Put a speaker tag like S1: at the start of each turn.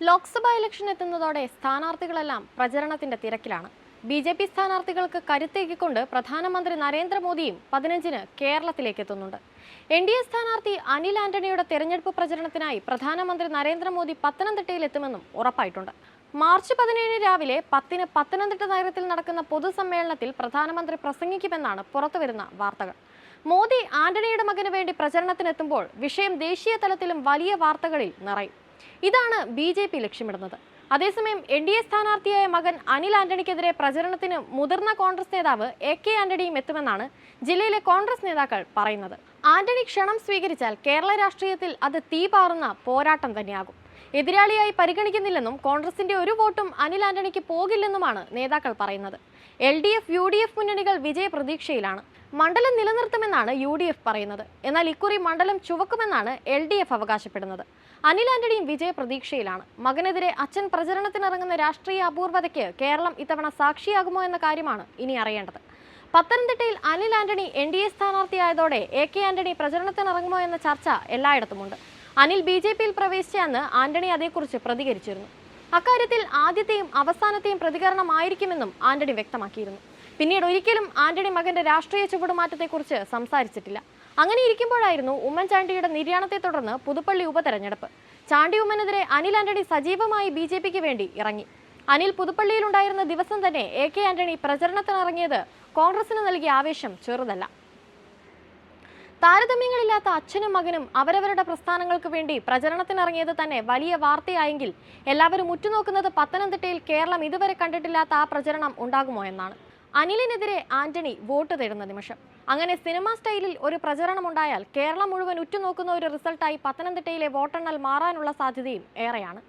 S1: Lok Sabha election എത്തുന്നതോടെ സ്ഥാനാർത്ഥികളെല്ലാം പ്രചരണത്തിന്റെ തിരക്കിലാണ്. BJP. സ്ഥാനാർത്ഥികൾക്ക് കരുത്തേകിക്കൊണ്ട് പ്രധാനമന്ത്രി നരേന്ദ്രമോദിയും 15-ന് കേരളത്തിലേക്ക് എത്തുന്നുണ്ട്. എൻ.ഡി.എ സ്ഥാനാർത്ഥി അനിൽ ആന്റണിയുടെ തെരഞ്ഞെടുപ്പ് പ്രചരണത്തിനായി പ്രധാനമന്ത്രി നരേന്ദ്രമോദി പത്തനംതിട്ടയിൽ എത്തുമെന്നും ഉറപ്പായിട്ടുണ്ട്. മാർച്ച് 17 രാവിലെ 10-ന് പത്തനംതിട്ട നഗരത്തിൽ നടക്കുന്ന പൊതുസമ്മേളനത്തിൽ പ്രധാനമന്ത്രി പ്രസംഗിക്കുമെന്നാണ് പുറത്തുവരുന്ന വാർത്തകൾ. മോദി ആന്റണിയുടെ മകന് വേണ്ടി പ്രചരണത്തിനെത്തുമ്പോൾ വിഷയം ദേശീയ തലത്തിലും വലിയ വാർത്തകളിൽ നിറയും. ഇതാണ് ബി.ജെ.പി. ലക്ഷ്യമിടുന്നത്. അതേസമയം എൻ.ഡി.എ സ്ഥാനാർത്ഥിയായ മകൻ അനിൽ ആന്റണിക്കെതിരെ പ്രചരണത്തിന് മുതിർന്ന കോൺഗ്രസ് നേതാവ് എ.കെ. ആന്റണിയും എത്തുമെന്നാണ് ജില്ലയിലെ കോൺഗ്രസ് നേതാക്കൾ പറയുന്നത്. ആന്റണി ക്ഷണം സ്വീകരിച്ചാൽ കേരള രാഷ്ട്രീയത്തിൽ അത് തീപാറുന്ന പോരാട്ടം തന്നെയാകും. എതിരാളിയായി പരിഗണിക്കുന്നില്ലെന്നും കോൺഗ്രസിന്റെ ഒരു വോട്ടും അനിൽ ആന്റണിക്ക് പോകില്ലെന്നുമാണ് നേതാക്കൾ പറയുന്നത്. LDF, UDF മുന്നണികൾ വിജയ പ്രതീക്ഷയിലാണ്. മണ്ഡലം നിലനിർത്തുമെന്നാണ് UDF പറയുന്നത്. എന്നാൽ ഇക്കുറി മണ്ഡലം ചുവക്കുമെന്നാണ് LDF അവകാശപ്പെടുന്നത്. അനിൽ ആന്റണിയും വിജയ പ്രതീക്ഷയിലാണ്. മകനെതിരെ അച്ഛൻ പ്രചരണത്തിനിറങ്ങുന്ന രാഷ്ട്രീയ അപൂർവതയ്ക്ക് കേരളം ഇത്തവണ സാക്ഷിയാകുമോ എന്ന കാര്യമാണ് ഇനി അറിയേണ്ടത്. പത്തനംതിട്ടയിൽ അനിൽ ആന്റണി NDA സ്ഥാനാർത്ഥിയായതോടെ എ.കെ. ആന്റണി പ്രചരണത്തിനിറങ്ങുമോ എന്ന ചർച്ച എല്ലായിടത്തുമുണ്ട്. അനിൽ BJP-യിൽ പ്രവേശിച്ച അന്ന് ആന്റണി അതേക്കുറിച്ച് പ്രതികരിച്ചിരുന്നു. അക്കാര്യത്തിൽ ആദ്യത്തെയും അവസാനത്തെയും പ്രതികരണമായിരിക്കുമെന്നും ആന്റണി വ്യക്തമാക്കിയിരുന്നു. പിന്നീട് ഒരിക്കലും ആന്റണി മകന്റെ രാഷ്ട്രീയ ചുവടുമാറ്റത്തെക്കുറിച്ച് സംസാരിച്ചിട്ടില്ല. അങ്ങനെ ഇരിക്കുമ്പോഴായിരുന്നു ഉമ്മൻചാണ്ടിയുടെ നിര്യാണത്തെ തുടർന്ന് പുതുപ്പള്ളി ഉപതെരഞ്ഞെടുപ്പ്. ചാണ്ടി ഉമ്മനെതിരെ അനിൽ ആന്റണി സജീവമായി BJP-ക്ക് വേണ്ടി ഇറങ്ങി. അനിൽ പുതുപ്പള്ളിയിലുണ്ടായിരുന്ന ദിവസം തന്നെ എ.കെ. ആന്റണി പ്രചരണത്തിനിറങ്ങിയത് കോൺഗ്രസിന് നൽകിയ ആവേശം ചെറുതല്ല. താരതമ്യങ്ങളില്ലാത്ത അച്ഛനും മകനും അവരവരുടെ പ്രസ്ഥാനങ്ങൾക്ക് വേണ്ടി പ്രചരണത്തിനിറങ്ങിയത് തന്നെ വലിയ വാർത്തയായെങ്കിൽ എല്ലാവരും ഉറ്റുനോക്കുന്നത് പത്തനംതിട്ടയിൽ കേരളം ഇതുവരെ കണ്ടിട്ടില്ലാത്ത ആ പ്രചരണം ഉണ്ടാകുമോ എന്നാണ്. അനിലിനെതിരെ ആന്റണി വോട്ട് തേടുന്ന നിമിഷം. അങ്ങനെ സിനിമാ സ്റ്റൈലിൽ ഒരു പ്രചരണം ഉണ്ടായാൽ കേരളം മുഴുവൻ ഉറ്റുനോക്കുന്ന ഒരു റിസൾട്ടായി പത്തനംതിട്ടയിലെ വോട്ടെണ്ണൽ മാറാനുള്ള സാധ്യതയും ഏറെയാണ്.